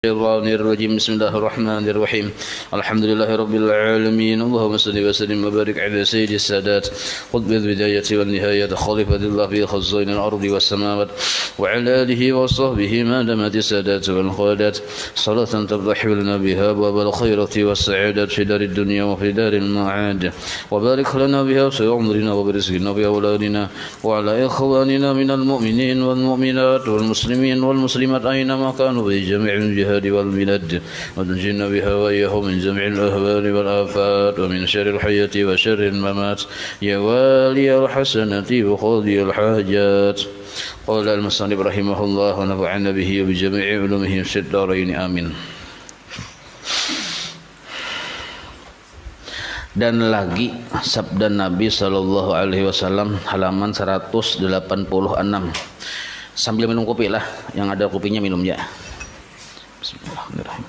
الشيطان الرجيم بسم الله الرحمن الرحيم الحمد لله رب العالمين اللهم صل وسلم وبارك على سيد السادات قطب البداية والنهاية خليفة الله في خزائن الأرض والسماوات وعلى آله وصحبه ما دامت السادات والخالات صلاة تفتح لنا بها باب الخيرة والسعادة في دار الدنيا وفي دار المعاد وبارك لنا بها في عمرنا وبرزقنا وأولادنا وعلى إخواننا من المؤمنين والمؤمنات والمسلمين والمسلمات أينما كانوا في جميع الجهات والبلاد وتنجينا بها وإياهم من جميع الأهوال والآفات ومن شر الحياة وشر الممات يا والي الحسنة وقاضي الحاجات قال المصنف رحمه الله ونفعنا به وبجميع علومه في الدارين آمين. Dan lagi sabda Nabi sallallahu alaihi wasallam halaman 186. Sambil minum kopi lah, yang ada kopinya minum ya. Bismillahirrahmanirrahim.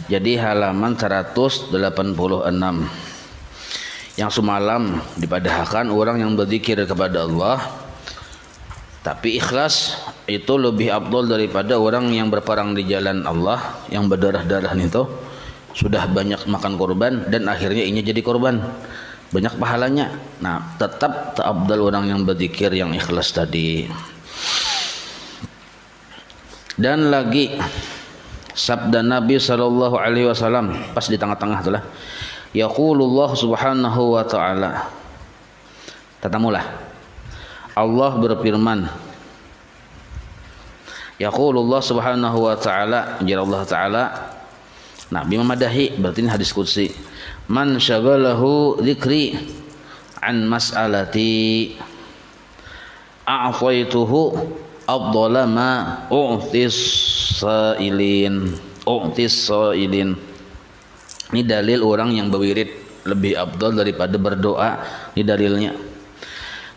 Jadi halaman 186. Yang semalam dipadahkan orang yang berzikir kepada Allah tapi ikhlas itu lebih afdal daripada orang yang berperang di jalan Allah yang berdarah-darah itu sudah banyak makan korban dan akhirnya ini jadi korban. Banyak pahalanya. Nah, tetap afdal orang yang berzikir yang ikhlas tadi. Dan lagi sabda Nabi sallallahu alaihi wasallam pas di tengah-tengah itulah. Yaqulullah subhanahu wa ta'ala. Tatamulah. Allah berfirman. Yaqulullah subhanahu wa ta'ala, jalla Allah ta'ala. Nabi memadahi, berarti ini hadis qudsi. Man syagalahu dzikri an mas'alati a'taituhu afdala ma u'tis sa'ilin. Ini dalil orang yang berwirid lebih afdal daripada berdoa. Ini dalilnya.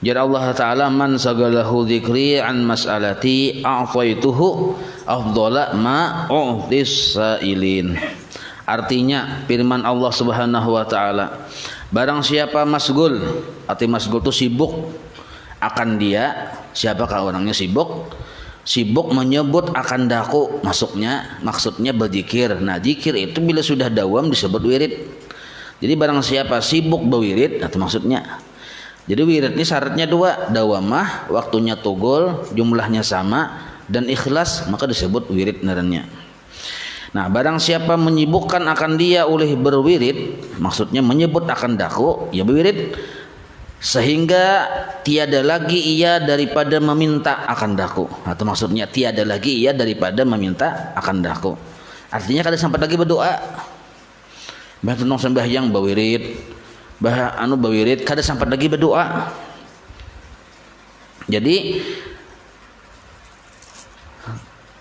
Jadi Allah Ta'ala man sagalahu dzikri an mas'alati a'taituhu afdala ma u'tis sa'ilin. Artinya firman Allah Subhanahu wa taala, barang siapa masgul, arti masgul itu sibuk akan dia, siapakah orangnya sibuk? Sibuk menyebut akan daku, maksudnya berzikir. Nah, zikir itu bila sudah dawam disebut wirid. Jadi barang siapa sibuk berwirid, itu maksudnya. Jadi wirid ini syaratnya dua, dawamah, waktunya tugul, jumlahnya sama, dan ikhlas, maka disebut wirid ngarannya. Nah, barang siapa menyibukkan akan dia oleh berwirid, maksudnya menyebut akan daku, ya berwirid, sehingga tiada lagi ia daripada meminta akan daku. Atau maksudnya tiada lagi ia daripada meminta akan daku. Artinya kada sampai lagi berdoa. Bah tenong sembahyang berwirid, berwirid kada sampai lagi berdoa. Jadi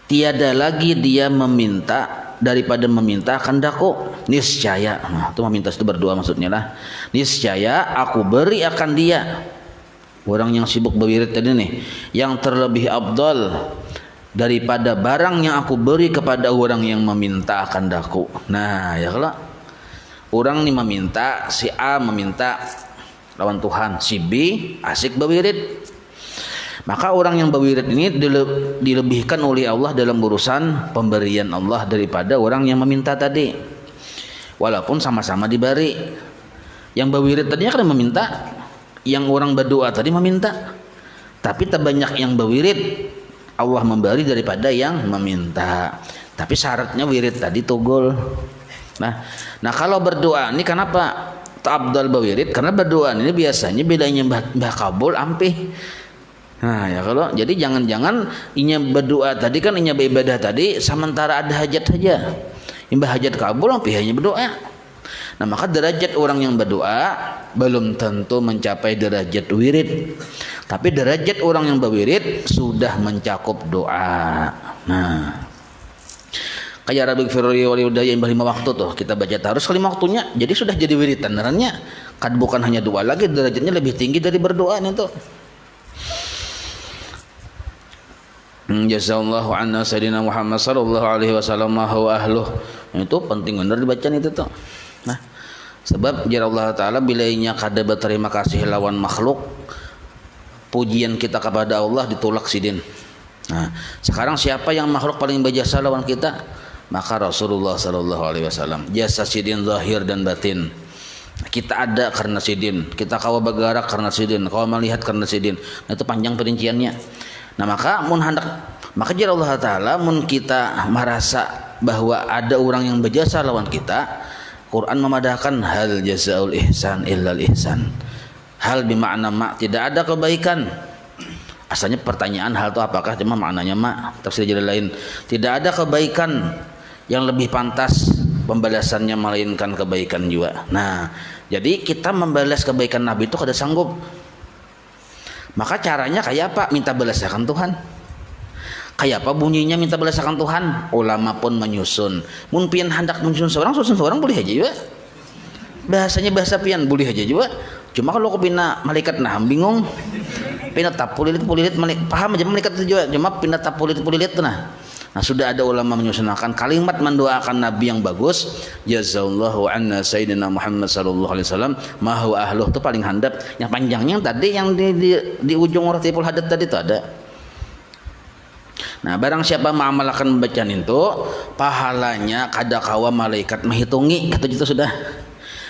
tiada lagi dia meminta daripada meminta akan daku. Niscaya, nah, itu meminta itu berdoa maksudnya lah. Niscaya aku beri akan dia, orang yang sibuk berwirid tadi nih, yang terlebih afdal daripada barang yang aku beri kepada orang yang meminta akan daku. Nah, ya kalau orang nih meminta, si A meminta lawan Tuhan, si B asik berwirid. Maka orang yang berwirid ini dilebihkan oleh Allah dalam urusan pemberian Allah daripada orang yang meminta tadi. Walaupun sama-sama diberi. Yang berwirid tadinya kan meminta, yang orang berdoa tadi meminta. Tapi terbanyak yang berwirid Allah memberi daripada yang meminta. Tapi syaratnya wirid tadi tugul. Nah kalau berdoa ini kenapa afdal berwirid? Karena berdoa ini biasanya bedanya mbah kabul ampih. Nah ya kalau jadi jangan-jangan inya berdoa tadi kan inya beribadah tadi sementara ada hajat saja. Imbah hajat kabul ampih hanya berdoa. Nah maka derajat orang yang berdoa belum tentu mencapai derajat wirid. Tapi derajat orang yang berwirid sudah mencakup doa. Nah kayak Rabbi Firri wali udaya imbah 5 waktu tuh kita baca terus 5 waktunya. Jadi sudah jadi wirid tandanya. Kan bukan hanya doa lagi, derajatnya lebih tinggi dari berdoa itu. Jazakallahu anna sayyidina Muhammad sallallahu alaihi wasallam wa ahluh. Itu penting benar dibacaan itu tuh. Nah, sebab jar Allah taala bila inya kada berterima kasih lawan makhluk pujian kita kepada Allah ditolak sidin. Nah, sekarang siapa yang makhluk paling berjasa lawan kita? Maka Rasulullah sallallahu alaihi wasallam. Jasa sidin zahir dan batin. Kita ada karena sidin, kita kawa bergerak karena sidin, kawa melihat karena sidin. Nah, itu panjang perinciannya. Nah, maka jika Allah Ta'ala mun kita merasa bahwa ada orang yang berjasa lawan kita, Quran memadahkan hal jazaul ihsan illal ihsan. Hal bermakna ma, tidak ada kebaikan. Asalnya pertanyaan hal itu apakah, cuma maknanya ma, tafsir jadi lain. Tidak ada kebaikan yang lebih pantas pembalasannya melainkan kebaikan juga. Nah, jadi kita membalas kebaikan Nabi itu kada sanggup. Maka caranya kayak apa? Minta balasakan Tuhan. Kayak apa bunyinya minta balasakan Tuhan? Ulama pun menyusun. Mun pian hendak menyusun seorang boleh aja juga. Bahasanya bahasa pian boleh aja juga. Cuma kalau pina malaikat nah bingung. Pina tap pulilit paham aja malaikat itu juga. Cuma pina tap pulilit nah. Nah, sudah ada ulama menyusunkan kalimat mendoakan Nabi yang bagus. Jazallahu anna sayyidina Muhammad sallallahu alaihi wasallam ma huwa ahluh, itu paling handap. Yang panjangnya yang tadi yang di ujung Ratibul Hadat tadi itu ada. Nah, barang siapa mengamalkan bacaan itu, pahalanya kada kawa malaikat menghitungi. Kata itu sudah.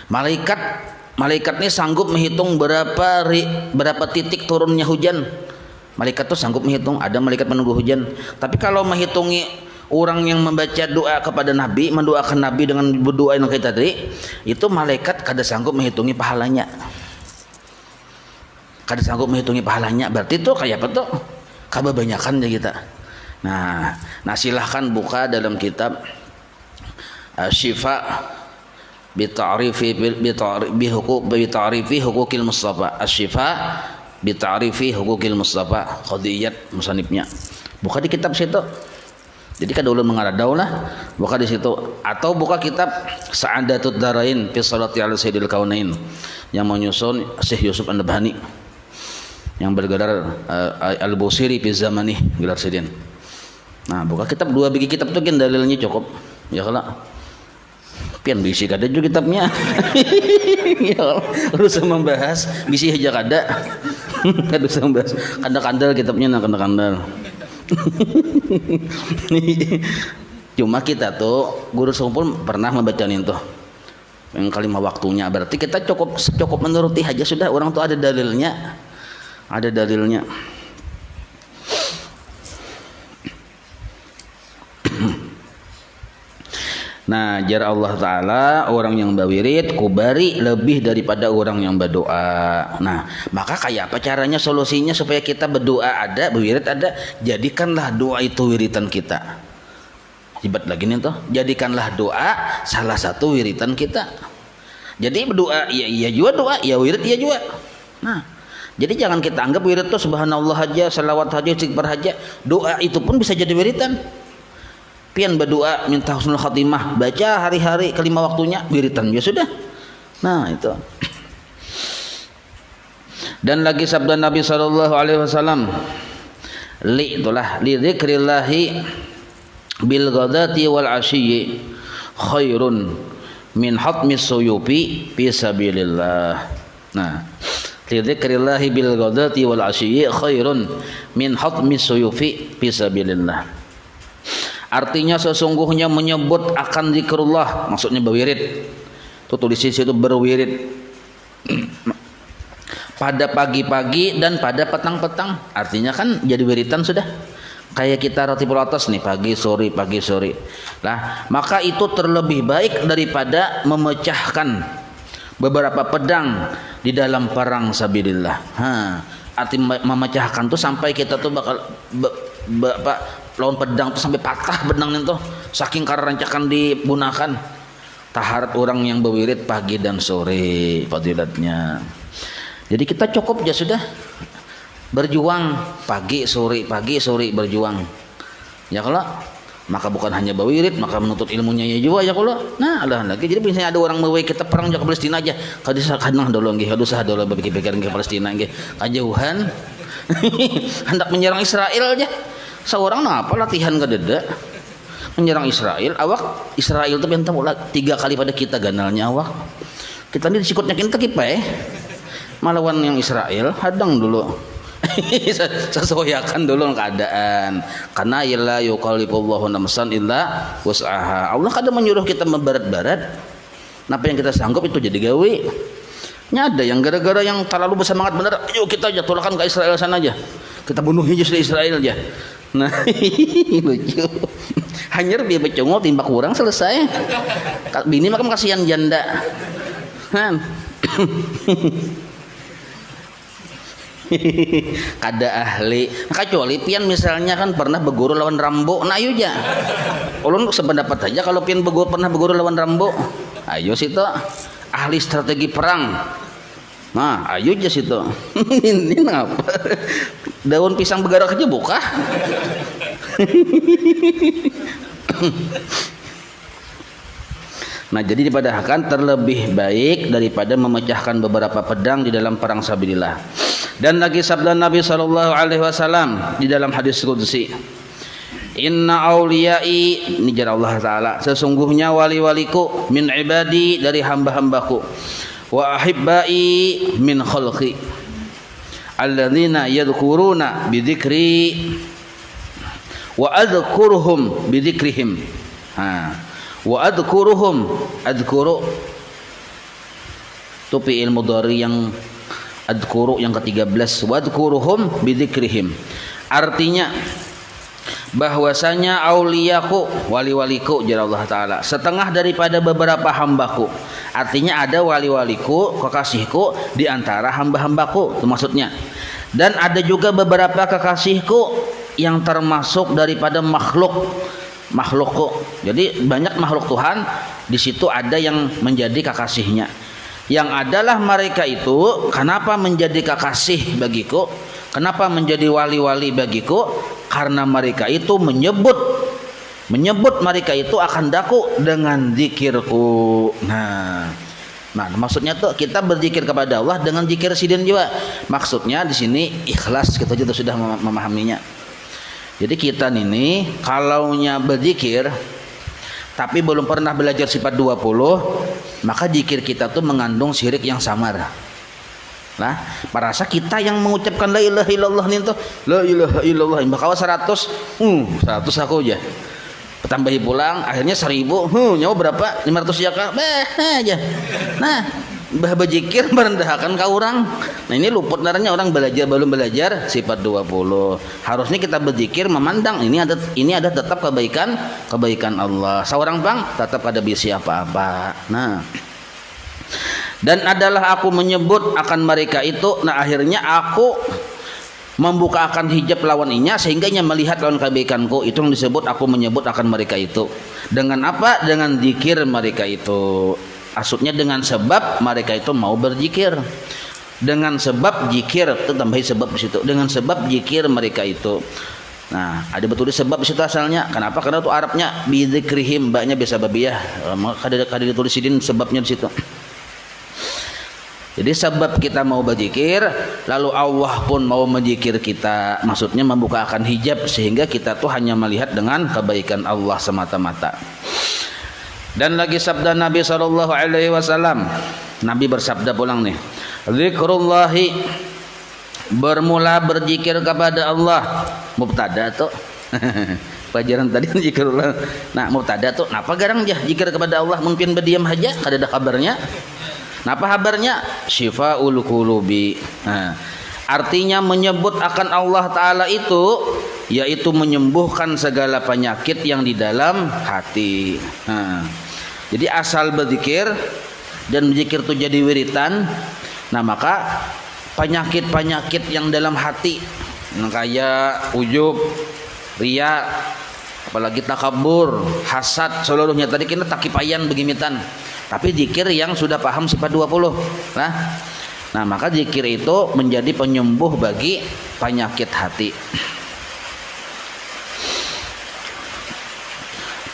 Malaikat ini sanggup menghitung berapa titik turunnya hujan. Malaikat tuh sanggup menghitung, ada malaikat menunggu hujan. Tapi kalau menghitungi orang yang membaca doa kepada Nabi, mendoakan Nabi dengan berdoa yang kayak tadi, itu malaikat kada sanggup menghitungi pahalanya. Kada sanggup menghitungi pahalanya. Berarti itu kayak apa tuh? Kebanyakan ya kita. Nah, silahkan buka dalam kitab Syifa bi ta'rifi hukukil Mustafa. Asy-Syifa bi ta'rifi hukukil Mustafa, qadiyat musannifnya. Buka di kitab situ. Jadi kada ulun mengaradau lah, buka di situ, atau buka kitab Sa'adatud Darain fi Sholati ala Sayyidil Kaunain yang menyusun Syekh Yusuf An-Nabhani yang bergelar Al-Busiri fi Zamani, gelar sidin. Nah, buka kitab, 2 biji kitab itu kan dalilnya cukup. Ya kalau pian bisi kada juga kitabnya. Ya harus membahas bisi aja kada. Kada usah membahas. Kandal kitabnya nah kandal. Cuma kita tuh guru seumpul pernah membaca itu. Yang kalimat waktunya berarti kita cukup menuruti aja sudah, orang tuh ada dalilnya. Ada dalilnya. Nah, jar Allah Ta'ala, orang yang berwirid kubari lebih daripada orang yang berdoa. Nah, maka kayak apa caranya, solusinya supaya kita berdoa ada, berwirid ada? Jadikanlah doa itu wiritan kita. Hebat lagi nih tuh, jadikanlah doa salah satu wiritan kita. Jadi berdoa iya juga doa, ya wirid iya juga. Nah, jadi jangan kita anggap wirid itu subhanallah aja, salawat aja, istighfar aja. Doa itu pun bisa jadi wiritan. Pian berdoa minta husnul khatimah, baca hari-hari kelima waktunya, wiritan ya sudah. Nah, itu. Dan lagi sabda Nabi sallallahu alaihi wasallam, li dzikrillahi bil ghadati wal ashyi khairun min hatmis suyufi fi sabilillah. Nah, li dzikrillahi bil ghadati wal ashyi khairun min hatmis suyufi fi sabilillah. Artinya sesungguhnya menyebut akan zikrullah, maksudnya berwirid. Itu tulis di situ berwirid. Pada pagi-pagi dan pada petang-petang. Artinya kan jadi wiritan sudah. Kayak kita Ratibul Atas nih, pagi sore. Lah, maka itu terlebih baik daripada memecahkan beberapa pedang di dalam perang sabilillah. Arti memecahkan tuh sampai kita tuh bakal lawan pedang tuh sampai patah pedang itu, saking karancakan digunakan. Taharat orang yang berwirid pagi dan sore fadilatnya. Jadi kita cukup ya sudah berjuang pagi sore berjuang. Ya kalau maka bukan hanya berwirid, maka menuntut ilmunya ya juga ya kalau. Nah, ada lagi. Jadi misalnya ada orang berwirid kita perang ke Palestina aja. Kadang dulu nggih, usah dulu berpikir ke Palestina nggih. Kajauhan. Hendak menyerang Israel aja. Seorang apa latihan kededa menyerang Israel, awak Israel itu bentang 3 kali pada kita ganalnya awak. Kita ini disikutnya kita kipai melawan yang Israel, hadang dulu Sesuaikan dulu keadaan. Karena la yukallifullahu nafsan illa wus'aha. Allah kadang menyuruh kita membarat-barat. Apa yang kita sanggup itu jadi gawe. Ada yang gara-gara yang terlalu bersemangat benar, ayo kita aja tolakan ke Israel sana aja. Kita bunuh aja di Israel aja. Nah, lucu. Hanyar biar becongol timbak kurang selesai. Bini mah kasihan janda. Kada ahli kecuali pian misalnya kan pernah berguru lawan Rambo, nah ayo aja ulun sependapat aja kalau pian pernah berguru lawan Rambo, ayo situ ahli strategi perang, nah ayo aja situ. Ini apa daun pisang bergerak aja buka. Nah jadi dipadahkan terlebih baik daripada memecahkan beberapa pedang di dalam perang sabilillah. Dan lagi sabda Nabi sallallahu alaihi wasallam di dalam hadis qudsi, inna auliyai, ini jar Allah taala, sesungguhnya wali-waliku min ibadi dari hamba-hambaku, wa ahibbai min khalqi alladzina yadhkuruna bi dzikri wa adhkuruhum bi dzikrihim. Wa adhkuruhum, adhkuru itu fi'il mudhari yang adhkuru yang ke-13, wa adhkuruhum bidzikrihim, artinya bahwasanya auliyaku, wali-waliku jar Allah taala, setengah daripada beberapa hambaku, artinya ada wali-waliku, kekasihku di antara hamba-hambaku itu maksudnya, dan ada juga beberapa kekasihku yang termasuk daripada makhlukku. Jadi banyak makhluk Tuhan di situ ada yang menjadi kekasihnya. Yang adalah mereka itu kenapa menjadi kekasih bagiku? Kenapa menjadi wali-wali bagiku? Karena mereka itu menyebut mereka itu akan daku dengan zikirku. Nah, maksudnya tuh kita berzikir kepada Allah dengan zikir sidin juga. Maksudnya di sini ikhlas, kita juga sudah memahaminya. Jadi kita ini kalaunya berzikir tapi belum pernah belajar sifat 20, maka zikir kita tuh mengandung syirik yang samar. Nah, merasa kita yang mengucapkan la ilaha illallah nih tuh, la ilaha illallah, bakawa 100 aku aja. Tambahi pulang akhirnya 1000, nyawa berapa? 500 ya Kak. Aja. Nah, bah berzikir merendahkan ka orang. Nah ini luput naranya orang belum belajar sifat 20. Harusnya kita berzikir memandang ini ada tetap kebaikan Allah. Seorang bang tetap ada bisi apa-apa. Nah, dan adalah aku menyebut akan mereka itu. Nah akhirnya aku membuka akan hijab lawan inya sehingga ia melihat lawan kebaikanku. Itu yang disebut aku menyebut akan mereka itu. Dengan apa? Dengan zikir mereka itu. Maksudnya dengan sebab mereka itu mau berzikir, dengan sebab zikir itu tambahin sebab di situ, dengan sebab zikir mereka itu. Nah ada betul sebab di situ asalnya. Kenapa? Karena itu Arabnya bidzikrihim, mbaknya biasa babiyah, kada ditulis sidin sebabnya di situ. Jadi sebab kita mau berzikir, lalu Allah pun mau menzikir kita. Maksudnya membuka akan hijab sehingga kita tuh hanya melihat dengan kebaikan Allah semata-mata. Dan lagi sabda Nabi sallallahu alaihi wasallam, Nabi bersabda pulang nih, zikrullahi, bermula berzikir kepada Allah. Mubtada tuh pelajaran tadi zikrullah. Nah mubtada tuh napa garang jah zikir kepada Allah mungkin berdiam aja kada ada kabarnya. Napa kabarnya? Syifaul qulubi. Nah, artinya menyebut akan Allah taala itu yaitu menyembuhkan segala penyakit yang di dalam hati. Nah, jadi asal berzikir dan berzikir itu jadi wiritan, nah maka penyakit-penyakit yang dalam hati kayak ujub, riya, apalagi takabur, hasad, seluruhnya tadi kita takipayan begimitan. Tapi zikir yang sudah paham sifat 20. Nah, maka zikir itu menjadi penyembuh bagi penyakit hati.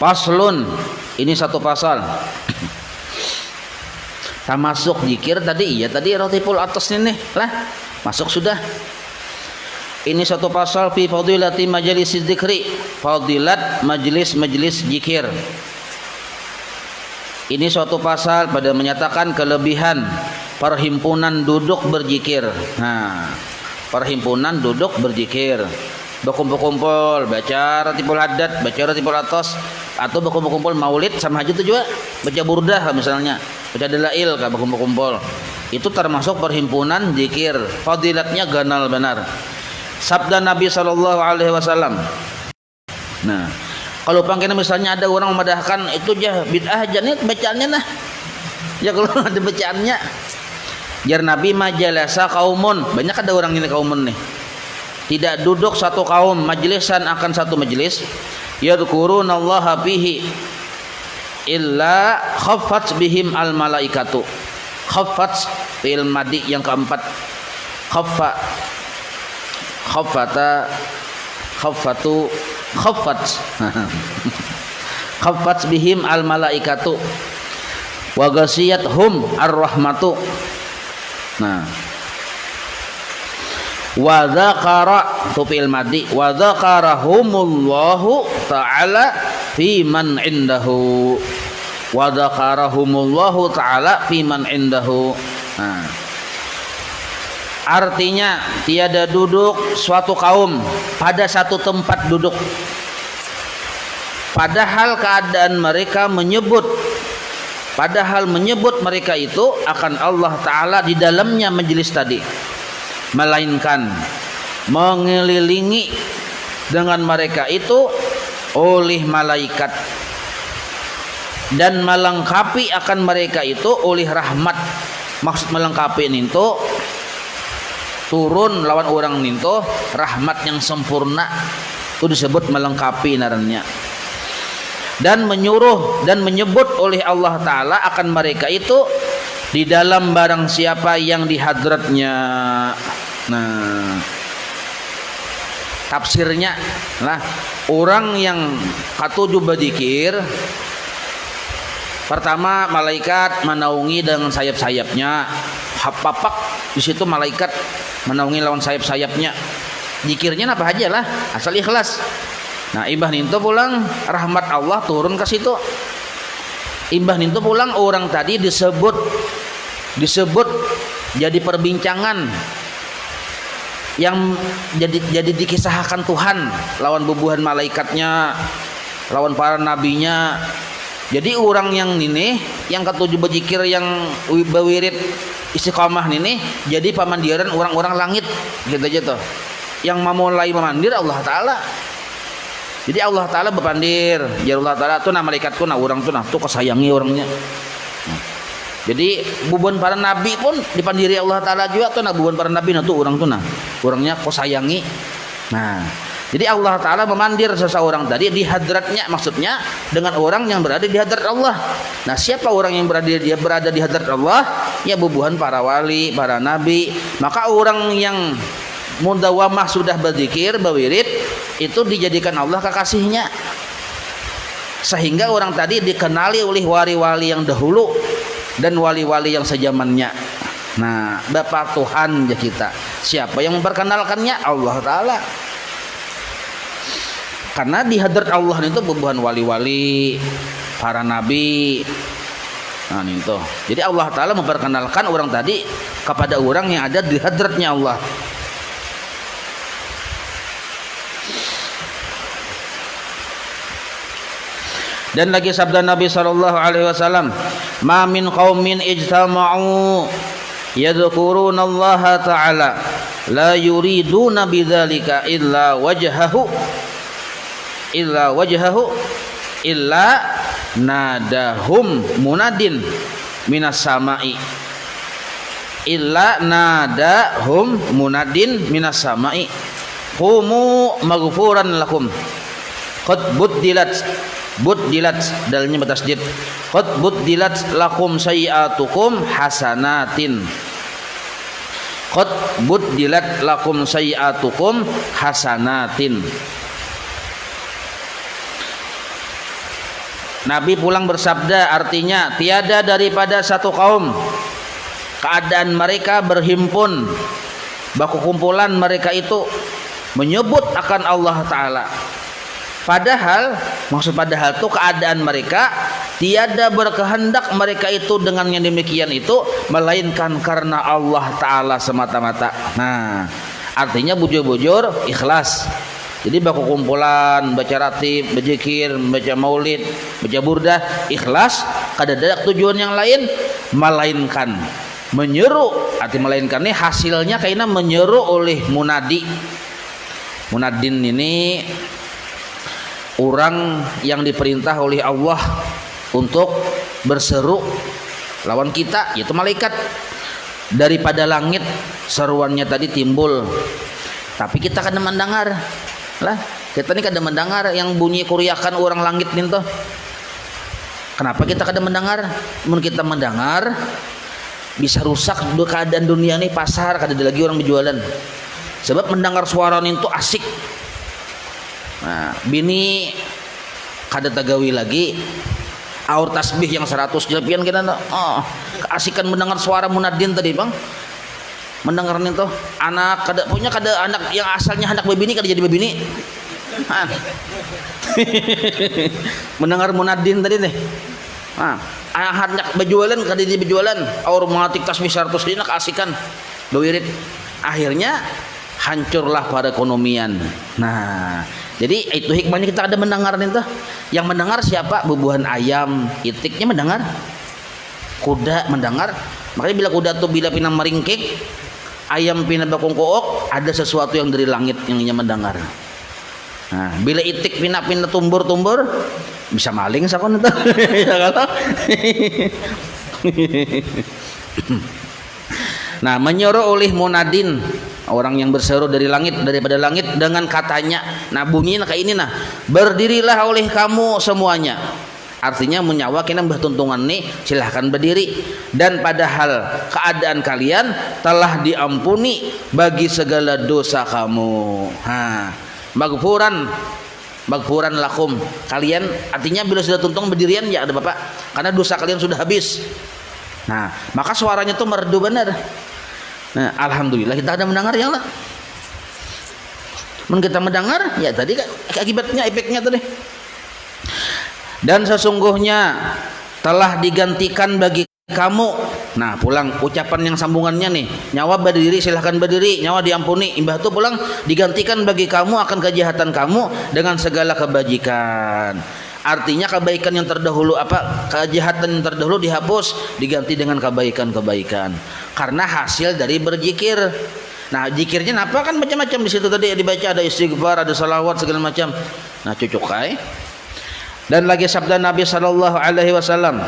Paslun, ini satu pasal. Termasuk zikir tadi, tadi rotipul atas ini lah, masuk sudah. Ini satu pasal fi fadilati majalis dzikri, fadilat majelis zikir. Ini suatu pasal pada menyatakan kelebihan perhimpunan duduk berzikir. Nah, perhimpunan duduk berzikir, berkumpul-kumpul baca ratibul haddad, baca ratibul atos, atau berkumpul-kumpul maulid sama haji itu juga baca burdah misalnya, baca dalail kan berkumpul-kumpul. Itu termasuk perhimpunan zikir, fadilatnya ganal benar. Sabda Nabi sallallahu alaihi wasallam. Nah, kalau pangkena misalnya ada orang memadahkan itu jah bid'ah aja nih bacaannya nah. Ya kalau ada bacaannya. Jar Nabi majalasa kaumun, banyak ada orang ini kaumun nih. Tidak duduk satu kaum majlisan akan satu majlis, yadhkurunallaha fihi illa khaffat bihim al malaikatu. Khaffat fi'il madi yang keempat. Khaffa khaffata khaffatu khaffat khaffat bihim al malaikatu wa ghasiyathum ar-rahmatu. Nah, wa dzakara fi'il madi wa dzakarahumullahu ta'ala fi man indahu wa dzakarahumullahu ta'ala fi man indahu. Nah, artinya tiada duduk suatu kaum pada satu tempat duduk padahal keadaan mereka menyebut mereka itu akan Allah Ta'ala di dalamnya majelis tadi, melainkan mengelilingi dengan mereka itu oleh malaikat dan melengkapi akan mereka itu oleh rahmat. Maksud melengkapi itu turun lawan orang itu rahmat yang sempurna, itu disebut melengkapi narannya. Dan menyuruh dan menyebut oleh Allah Ta'ala akan mereka itu di dalam barang siapa yang di hadratnya. Nah, tafsirnya lah, orang yang katujuh berzikir, pertama malaikat menaungi dengan sayap-sayapnya, hapapak di situ malaikat menaungi lawan sayap-sayapnya. Zikirnya apa aja lah, asal ikhlas. Nah, imbah nintu pulang rahmat Allah turun ke situ. Imbah nintu pulang orang tadi disebut jadi perbincangan yang jadi dikisahkan Tuhan lawan bubuhan malaikatnya, lawan para nabinya. Jadi orang yang ini yang ketujuh berzikir yang berwirid istiqomah ini jadi pamandiran orang-orang langit gitu aja tuh. Yang memulai memandir Allah Ta'ala. Jadi Allah Ta'ala berpandir, ya Allah Ta'ala tuh nah malaikatku nah orang tuh nah tuh kesayangi orangnya. Jadi bubuhan para nabi pun dipandiri Allah Ta'ala juga tuh nah bubuhan para nabi nah tuh orang tuh nah orangnya kesayangi. Nah, jadi Allah Ta'ala memandir seseorang tadi di hadratnya, maksudnya dengan orang yang berada di hadrat Allah. Nah, siapa orang yang berada di hadrat Allah? Ya bubuhan para wali, para nabi. Maka orang yang mudawamah sudah berzikir, berwirid, itu dijadikan Allah kekasihnya, sehingga orang tadi dikenali oleh wali-wali yang dahulu dan wali-wali yang sejamannya. Nah, Bapak Tuhan ya kita, siapa yang memperkenalkannya? Allah Ta'ala. Karena di hadrat Allah itu bubuhan wali-wali, para nabi. Nah, itu. Jadi Allah Ta'ala memperkenalkan orang tadi kepada orang yang ada di hadratnya Allah. Dan lagi sabda Nabi sallallahu alaihi wasallam, "Ma min qaumin ijtama'u yadhkurunallaha ta'ala la yuriduna bidzalika illa wajhahu illa nadahum munadin minas sama'i qumu maghfuran lakum qad buddilat dalilnya bertasdid qad buddilat lakum sayiatukum hasanatin Nabi pulang bersabda, artinya tiada daripada satu kaum keadaan mereka berhimpun, baku kumpulan mereka itu menyebut akan Allah Ta'ala. Padahal itu keadaan mereka tiada berkehendak mereka itu dengan yang demikian itu, melainkan karena Allah Ta'ala semata-mata. Nah, Artinya bujur-bujur ikhlas. Jadi baku kumpulan baca ratib, berzikir, baca maulid, baca burdah, ikhlas, kada ada tujuan yang lain melainkan menyeru. Arti melainkan ini hasilnya kayaknya menyeru oleh munadi. Munadin ini orang yang diperintah oleh Allah untuk berseru lawan kita, yaitu malaikat. Daripada langit seruannya tadi timbul, tapi kita kada mendengar lah. Kita ini kada mendengar yang bunyi kuriakan orang langit nih toh. Kenapa kita kada mendengar? Mun kita mendengar bisa rusak keadaan dunia nih, pasar kada ada lagi orang berjualan. Sebab mendengar suara nih tuh asik. Nah, bini kada tagawi lagi aur tasbih yang 100 jelepian kita keasikan mendengar suara munadin tadi bang. Mendengar nih tuh anak kada punya, kada anak yang asalnya anak bebini kada jadi bebini. Mendengar munadin tadi nih. Anak berjualan kada jadi berjualan, aur mengatik tasbih 100 ini keasikan bewirit. Akhirnya hancurlah perekonomian. Nah, jadi itu hikmahnya kita ada mendengar nih tuh. Yang mendengar siapa? Bubuhan ayam, itiknya mendengar. Kuda mendengar. Makanya bila kuda tuh bila pinang meringkik, ayam pinang bakongkook, ada sesuatu yang dari langit yang ia mendengar. Nah, bila itik pinang tumbur-tumbur, bisa maling sakon itu. Ya kan? Nah, menyeru oleh munadin, orang yang berseru dari langit, daripada langit dengan katanya. Nah, bunyinya kayak ini nah, berdirilah oleh kamu semuanya. Artinya menyawa kena mbah tuntungan nih, silahkan berdiri. Dan padahal keadaan kalian telah diampuni bagi segala dosa kamu. Maghfuran lakum. Kalian artinya bila sudah tuntung berdirian ya ada bapak, karena dosa kalian sudah habis. Nah, maka suaranya tuh merdu benar. Nah, alhamdulillah kita ada mendengar ya Allah. Men kita mendengar ya tadi akibatnya efeknya tadi. Dan sesungguhnya telah digantikan bagi kamu. Nah, pulang ucapan yang sambungannya nih. Nyawa berdiri silahkan berdiri, nyawa diampuni. Imbah itu pulang digantikan bagi kamu akan kejahatan kamu dengan segala kebajikan. Artinya kebaikan yang terdahulu kejahatan yang terdahulu dihapus, diganti dengan kebaikan-kebaikan. Karena hasil dari berzikir. Nah, zikirnya apa kan macam-macam di situ tadi dibaca, ada istighfar, ada salawat segala macam. Nah, cocok kai. Dan lagi sabda Nabi sallallahu alaihi wasallam.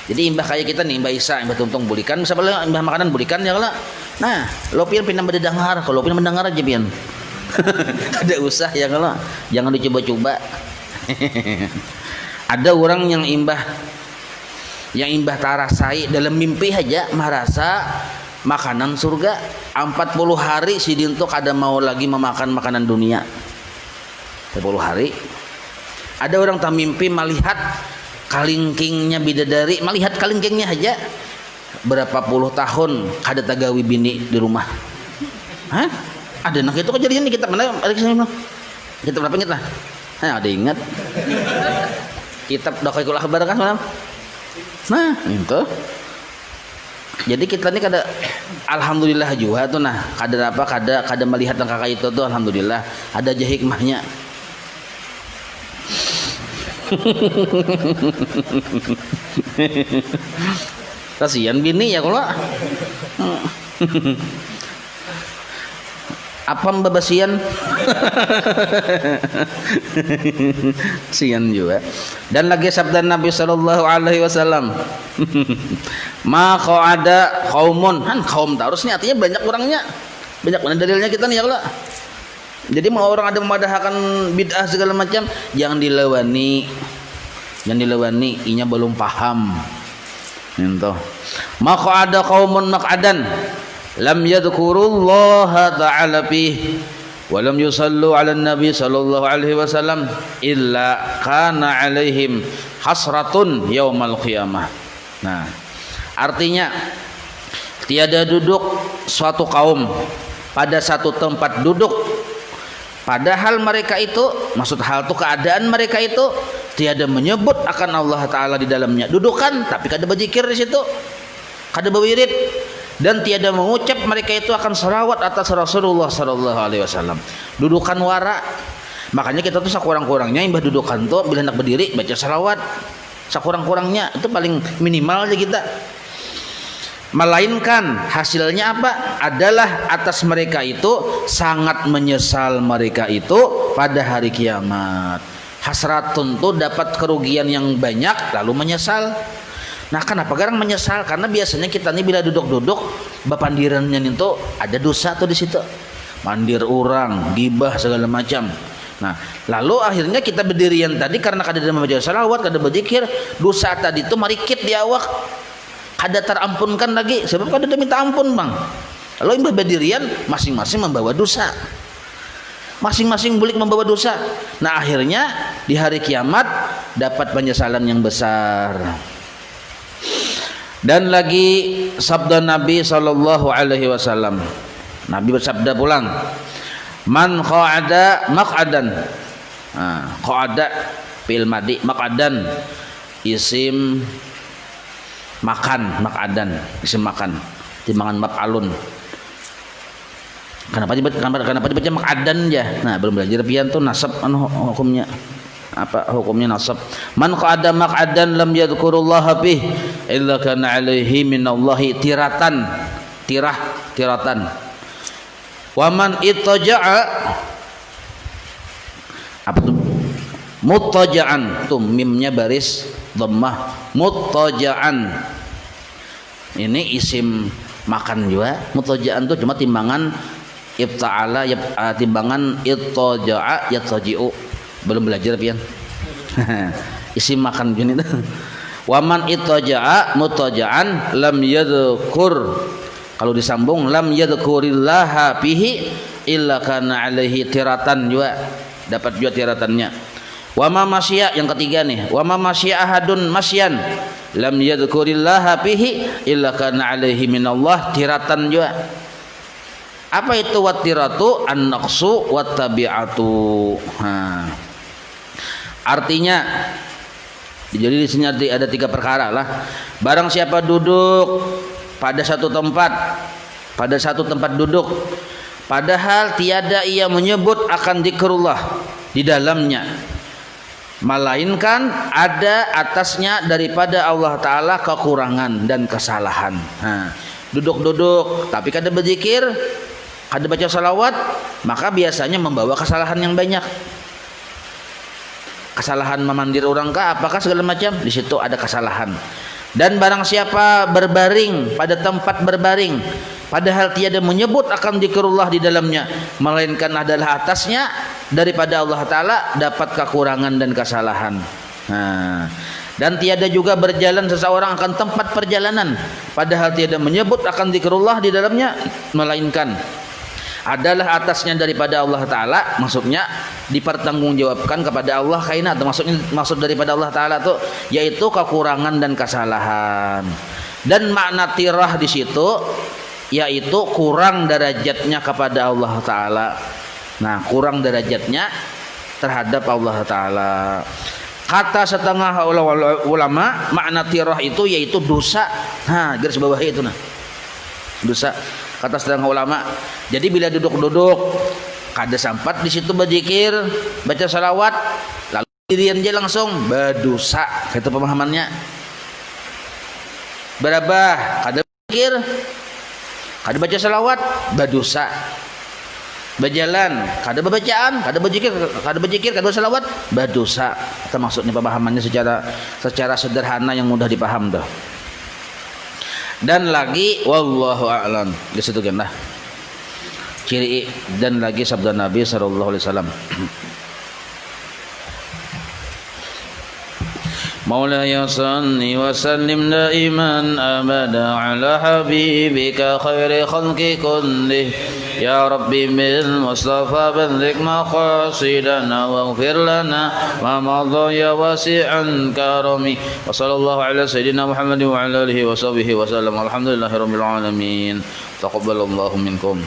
Jadi imbah kayak kita nih, imbah Isa, imbah tuntung bulikan, misalnya imbah makanan bulikan ya kalau. Nah, lo pian pindah mendengar, kalau pian mendengar aja pian. Ada usah ya kalau, jangan dicoba-coba. Ada orang yang imbah tarasai dalam mimpi aja merasa makanan surga 40 hari si dinto kada mau lagi memakan makanan dunia. 40 hari. Ada orang tak mimpi melihat kalingkingnya bidadari, melihat kalingkingnya aja berapa puluh tahun kada tagawi bini di rumah. Ada nak itu kejadian di kitab mana? Kitab berapa ingat lah? Ada ingat? Kitab Daqaiqul Akhbar kan malam? Nah, itu. Jadi kita ini kada alhamdulillah juga tuh nah, kada melihat yang kakak itu tuh alhamdulillah ada aja hikmahnya. Kasihan bini ya kalau apa mbabasian. Sian juga. Dan lagi sabda Nabi sallallahu alaihi wasallam. Ma qa'ada qaumun, kaum terus nih artinya banyak orangnya. Banyak mana dalilnya kita nih ya Allah. Jadi mau orang ada memadahkan bid'ah segala macam, jangan dilewani. Jangan dilewani, inya belum paham. Gitu. Ma qa'ada qaumun maq'adan lam yadhkurullaha ta'ala fihi wa lam yusallu 'alan nabi sallallahu alaihi wasallam illa kana 'alaihim hasratun yaumal qiyamah. Nah, artinya tiada duduk suatu kaum pada satu tempat duduk padahal mereka itu, maksud hal itu keadaan mereka itu tiada menyebut akan Allah Ta'ala di dalamnya. Dudukan tapi kada berzikir di situ, kada berwirid. dan tiada mengucap mereka itu akan salawat atas Rasulullah sallallahu alaihi wasallam. Dudukan wara. Makanya kita tuh sakurang-kurangnya imbah dudukan tuh bila hendak berdiri baca salawat. Sakurang-kurangnya itu paling minimal aja kita. Melainkan hasilnya apa? Adalah atas mereka itu sangat menyesal mereka itu pada hari kiamat. Hasratun tuh dapat kerugian yang banyak lalu menyesal. Nah, kenapa garang menyesal? Karena biasanya kita nih bila duduk-duduk bapandirannya itu ada dosa tuh di situ. Mandir orang, gibah segala macam. Nah, lalu akhirnya kita berdirian tadi karena kada membaca salawat, kada berzikir, dosa tadi itu marikit di awak. Kada terampunkan lagi sebab kada minta ampun, Bang. Lalu imbah berdirian masing-masing membawa dosa. Masing-masing bulik membawa dosa. Nah, akhirnya di hari kiamat dapat penyesalan yang besar. Dan lagi sabda Nabi sallallahu alaihi wasallam. Nabi bersabda pulang, "Man qa'ada maq'adan." Qa'ada fi'il madi, maq'adan isim makan, maq'adan isim makan, timbangan maf'alun. Kenapa dibaca maq'adan ya? Nah, belum belajar pian tuh nasab anu hukumnya. Apa hukumnya nasab? Man qa'ada maq'adan lam yadhkurullaha bih illa kana alaihi minallahi tiratan. Wa man ittaja'a, apa tuh? Muttaja'an, tuh mimnya baris dhammah, muttaja'an. Ini isim makan juga. Muttaja'an tuh cuma timbangan ibta'ala, timbangan ittaja'a yattaji'u. Belum belajar pian. Isim makan gini tuh. Waman ittaja'a mutaja'an lam yadhkur. Kalau disambung lam yadhkurillaha bihi illa kana alaihi tiratan juga. Dapat juga tiratannya. Wama masya, yang ketiga nih. Wama masya ahadun masyan lam yadhkurillaha bihi illa kana alaihi minallah tiratan juga. Apa itu wattiratu? An-naqsu wattabi'atu. Artinya, jadi di sini ada 3 perkara lah. Barang siapa duduk pada satu tempat duduk, padahal tiada ia menyebut akan zikrullah di dalamnya, melainkan ada atasnya daripada Allah Ta'ala kekurangan dan kesalahan. Duduk-duduk tapi kada berzikir, kada baca salawat, maka biasanya membawa kesalahan yang banyak. Kesalahan memandir orang kah, apakah segala macam, di situ ada kesalahan. Dan barang siapa berbaring pada tempat berbaring, padahal tiada menyebut akan zikrullah di dalamnya, melainkan adalah atasnya daripada Allah Ta'ala dapat kekurangan dan kesalahan. Dan tiada juga berjalan seseorang akan tempat perjalanan, padahal tiada menyebut akan zikrullah di dalamnya, melainkan adalah atasnya daripada Allah Ta'ala, maksudnya dipertanggungjawabkan kepada Allah kaina, atau maksud daripada Allah Ta'ala itu yaitu kekurangan dan kesalahan. Dan makna tirah di situ yaitu kurang derajatnya kepada Allah Ta'ala. Nah, kurang derajatnya terhadap Allah Ta'ala. Kata setengah ulama makna tirah itu yaitu dosa. Garis bawah itu dosa. Kata setengah ulama. Jadi bila duduk-duduk kada sempat di situ berzikir, baca salawat, lalu dirian aja langsung berdosa. Itu pemahamannya. Berabah kada berzikir, kada baca salawat, berdosa. Berjalan, kada berbacaan, kada berzikir, kada salawat, berdosa. Itu maksudnya pemahamannya secara sederhana yang mudah dipaham dah. Dan lagi wallahu a'lam, di situ kan lah ciri. Dan lagi sabda Nabi sallallahu alaihi wasallam, Maulaya salli wa sallim daiman abada ala habibika khairi khalqi kullih ya rabbi bil mustafa balligh maqasidana waghfir lana ma madha ya wasi'an karami wa sallallahu ala sayyidina Muhammad wa ala alihi wa sahbihi wa sallam alhamdulillahi rabbil alamin taqabbalallahu minkum.